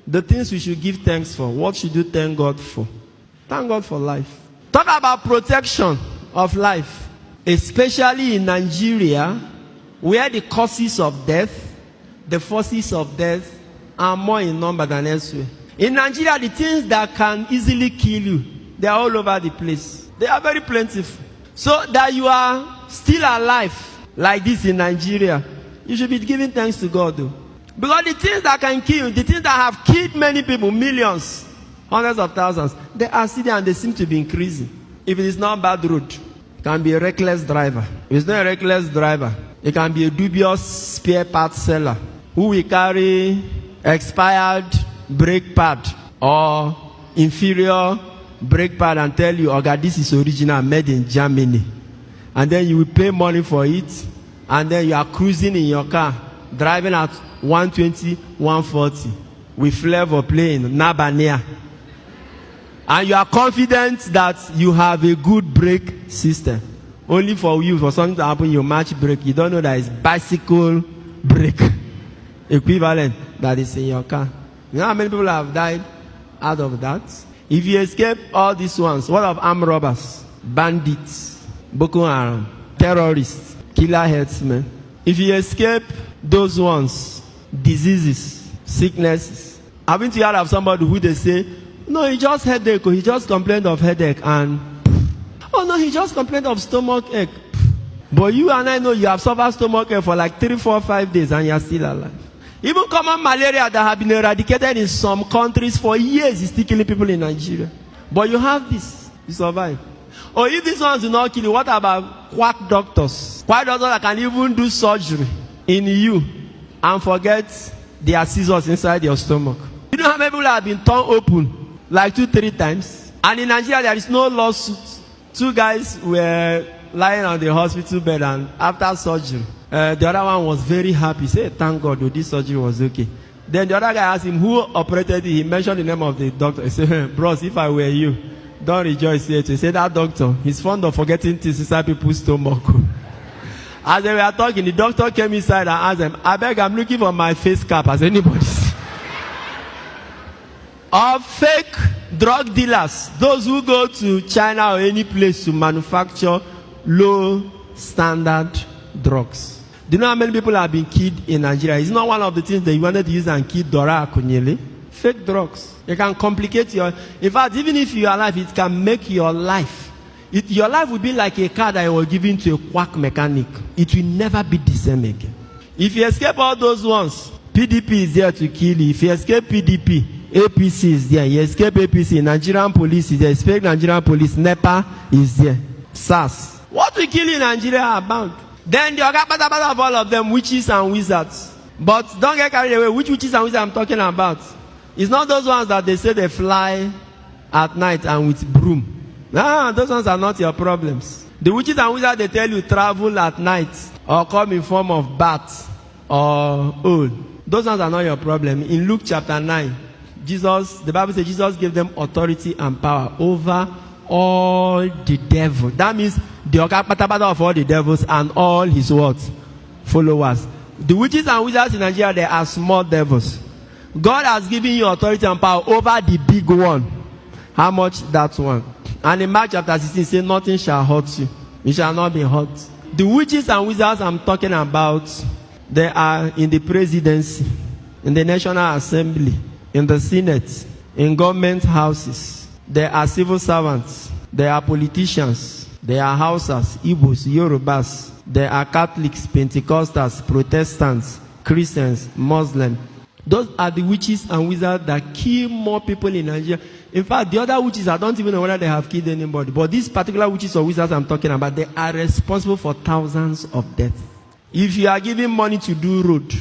The things we should give thanks for. What should you thank God for? Thank God for life. Talk about protection of life. Especially in Nigeria, where the causes of death, the forces of death are more in number than elsewhere. In Nigeria, the things that can easily kill you, they are all over the place. They are very plentiful. So that you are still alive like this in Nigeria, you should be giving thanks to God though. Because the things that can kill you, the things that have killed many people, millions, hundreds of thousands, they are still there and they seem to be increasing. If it is not bad road, it can be a reckless driver. If it's not a reckless driver, it can be a dubious spare parts seller who will carry expired brake pad or inferior brake pad and tell you, "Okay, this is original, made in Germany." And then you will pay money for it, and then you are cruising in your car, driving at 120, 140 with flavor playing Nabania. And you are confident that you have a good brake system. Only for you, for something to happen, you match brake. You don't know that it's bicycle brake equivalent that is in your car. You know how many people have died out of that? If you escape all these ones, what of armed robbers, bandits, Boko Haram, terrorists, killer headsmen? If you escape those ones, diseases, sicknesses. Haven't you heard of somebody who they say, "No, he just headache, or he just complained of headache," and "Oh no, he just complained of stomach ache." But you and I know you have suffered stomach ache for like 3, 4, 5 days and you are still alive. Even common malaria that have been eradicated in some countries for years is still killing people in Nigeria. But you have this, you survive. Or if these ones do not kill you, what about quack doctors? Quack doctors that can even do surgery in you and forget there are scissors inside your stomach. You know how many people have been torn open like 2, 3 times? And in Nigeria there is no lawsuit. 2 guys were lying on the hospital bed, and after surgery, the other one was very happy. He said, "Thank God, this surgery was okay." Then the other guy asked him who operated it. He mentioned the name of the doctor. He said, "Bros, if I were you, don't rejoice yet." He said, "That doctor, he's fond of forgetting things inside people's stomach." As they were talking, the doctor came inside and asked them, "I beg, I'm looking for my face cap. Has anybody seen?" Or fake drug dealers, those who go to China or any place to manufacture low standard drugs. Do you know how many people have been killed in Nigeria? It's not one of the things that you wanted to use and kill Dora Akunyele. Fake drugs. It can complicate your... In fact, even if you are alive, it can make your life... your life will be like a car that you were given to a quack mechanic. It will never be the same again. If you escape all those ones, PDP is there to kill you. If you escape PDP, APC is there. You escape APC, Nigerian police is there. Escape Nigerian police, NEPA is there. SARS. What we kill in Nigeria are bound. Then the Ogapata of all of them, witches and wizards. But don't get carried away. Which witches and wizards I'm talking about? It's not those ones that they say they fly at night and with broom. Nah, those ones are not your problems. The witches and wizards, they tell you travel at night or come in form of bat or owl. Those ones are not your problem. In Luke chapter 9, the Bible says Jesus gave them authority and power over all the devils. That means the Okapata of all the devils and all his words, followers. The witches and wizards in Nigeria, they are small devils. God has given you authority and power over the big one. How much? That one. And in Mark chapter 16, it says, "Nothing shall hurt you. You shall not be hurt." The witches and wizards I'm talking about, they are in the presidency, in the National Assembly, in the Senate, in government houses. They are civil servants. They are politicians. They are Hausas, Igbos, Yorubas. They are Catholics, Pentecostals, Protestants, Christians, Muslims. Those are the witches and wizards that kill more people in Nigeria. In fact, the other witches, I don't even know whether they have killed anybody. But these particular witches or wizards I'm talking about, they are responsible for thousands of deaths. If you are giving money to do road,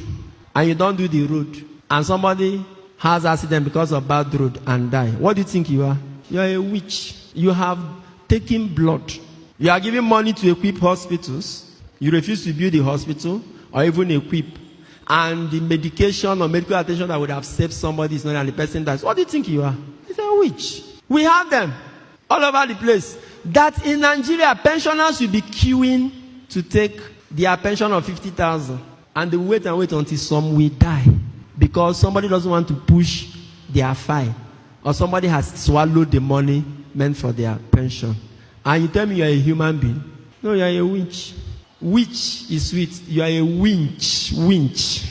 and you don't do the road, and somebody has accident because of bad road and die, what do you think you are? You are a witch. You have taken blood. You are giving money to equip hospitals. You refuse to build a hospital or even equip. And the medication or medical attention that would have saved somebody is not, and the person dies. What do you think you are? It's a witch. We have them all over the place. That in Nigeria, pensioners will be queuing to take their pension of 50,000. And they wait and wait until some will die. Because somebody doesn't want to push their file, or somebody has swallowed the money meant for their pension. And you tell me you're a human being. No, you're a winch. Witch is sweet. You are a winch. Winch.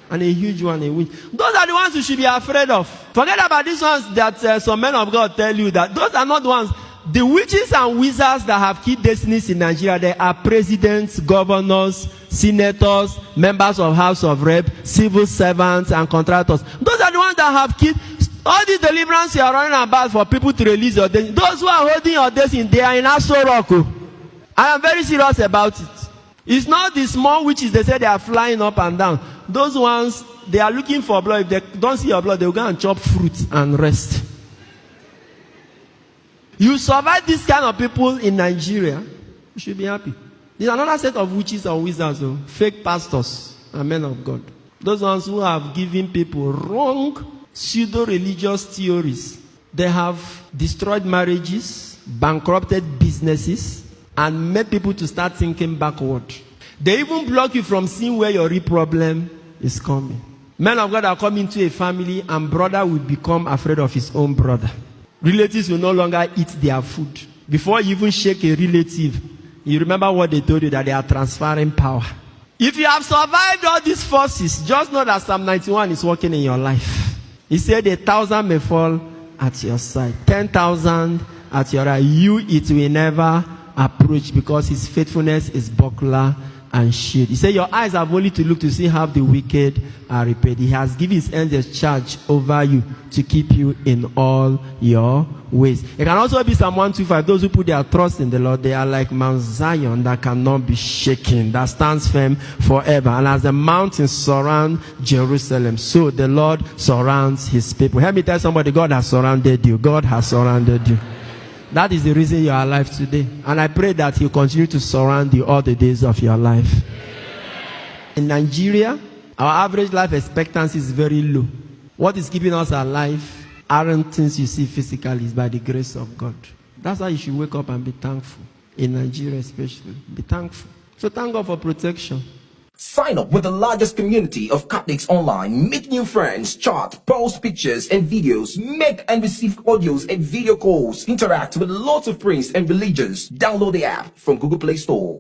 And a huge one, a winch. Those are the ones you should be afraid of. Forget about these ones that some men of God tell you that. Those are not the ones. The witches and wizards that have key destinies in Nigeria, they are presidents, governors, senators, members of House of Rep, civil servants, and contractors. Those are the ones that have key. All these deliverance you are running about for people to release your destiny. Those who are holding your destiny, they are in Aso Rock. I am very serious about it. It's not the small witches, they say they are flying up and down. Those ones, they are looking for blood. If they don't see your blood, they will go and chop fruit and rest. You survive this kind of people in Nigeria, you should be happy. There's another set of witches and wizards, fake pastors and men of God. Those ones who have given people wrong pseudo-religious theories. They have destroyed marriages, bankrupted businesses, and made people to start thinking backward. They even block you from seeing where your real problem is coming. Men of God are coming to a family, and brother will become afraid of his own brother. Relatives will no longer eat their food. Before you even shake a relative, you remember what they told you, that they are transferring power. If you have survived all these forces, just know that Psalm 91 is working in your life. He said 1,000 may fall at your side, 10,000 at your right. You, it will never approach, because his faithfulness is buckler and shield. He said your eyes have only to look to see how the wicked are repaid. He has given his angels charge over you to keep you in all your ways. It can also be Psalm 125. Those who put their trust in the Lord, they are like Mount Zion that cannot be shaken, that stands firm forever. And as the mountains surround Jerusalem, so the Lord surrounds his people. Help me tell somebody, God has surrounded you. God has surrounded you. That is the reason you are alive today. And I pray that he'll continue to surround you all the days of your life. In Nigeria, our average life expectancy is very low. What is keeping us alive aren't things you see physically, it's by the grace of God. That's why you should wake up and be thankful. In Nigeria especially, be thankful. So thank God for protection. Sign up with the largest community of Catholics online. Meet new friends, chat, post pictures and videos, make and receive audios and video calls, interact with lots of priests and religions. Download the app from Google Play Store.